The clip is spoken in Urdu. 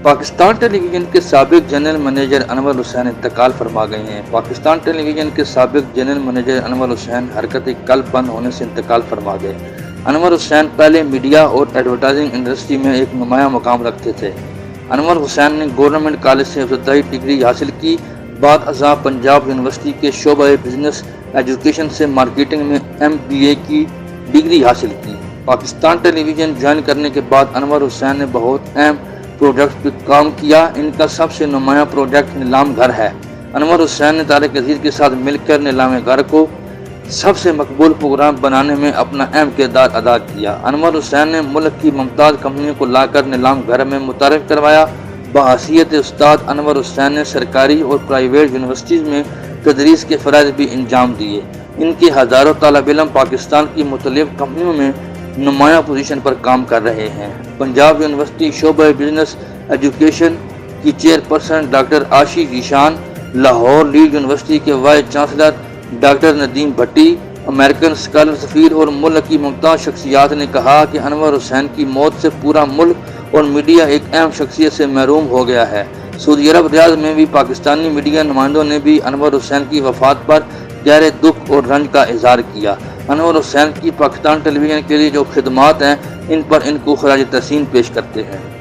پاکستان ٹیلی ویژن کے سابق جنرل منیجر انور حسین انتقال فرما گئے ہیں۔ پاکستان ٹیلی ویژن کے سابق جنرل منیجر انور حسین حرکت قلب بند ہونے سے انتقال فرما گئے۔ انور حسین پہلے میڈیا اور ایڈورٹائزنگ انڈسٹری میں ایک نمایاں مقام رکھتے تھے۔ انور حسین نے گورنمنٹ کالج سے ابتدائی ڈگری حاصل کی، بعد ازاں پنجاب یونیورسٹی کے شعبہ بزنس ایجوکیشن سے مارکیٹنگ میں MBA کی ڈگری حاصل کی۔ پاکستان ٹیلی ویژن جوائن کرنے کے بعد انور حسین نے بہت اہم پروجیکٹ پہ کام کیا۔ ان کا سب سے نمایاں پروجیکٹ نیلام گھر ہے۔ انور حسین نے طارق عزیز کے ساتھ مل کر نیلام گھر کو سب سے مقبول پروگرام بنانے میں اپنا اہم کردار ادا کیا۔ انور حسین نے ملک کی ممتاز کمپنیوں کو لا کر نیلام گھر میں متعارف کروایا۔ بحیثیت استاد انور حسین نے سرکاری اور پرائیویٹ یونیورسٹیز میں تدریس کے فرائض بھی انجام دیے۔ ان کے ہزاروں طالب علم پاکستان کی مختلف کمپنیوں میں نمایاں پوزیشن پر کام کر رہے ہیں۔ پنجاب یونیورسٹی شعبہ بزنس ایجوکیشن کی chairperson doctor Ashi Zeeshan, Lahore Lead university کے vice chancellor doctor Nadeem Bhatti, American scholar سفیر اور ملک کی ممتاز شخصیات نے کہا کہ انور حسین کی موت سے پورا ملک اور میڈیا ایک اہم شخصیت سے محروم ہو گیا ہے۔ سعودی عرب ریاض میں بھی پاکستانی میڈیا نمائندوں نے بھی انور حسین کی وفات پر گہرے دکھ اور رنج کا اظہار کیا۔ انور حسین کی پاکستان ٹیلی ویژن کے لیے جو خدمات ہیں ان پر ان کو خراج تحسین پیش کرتے ہیں۔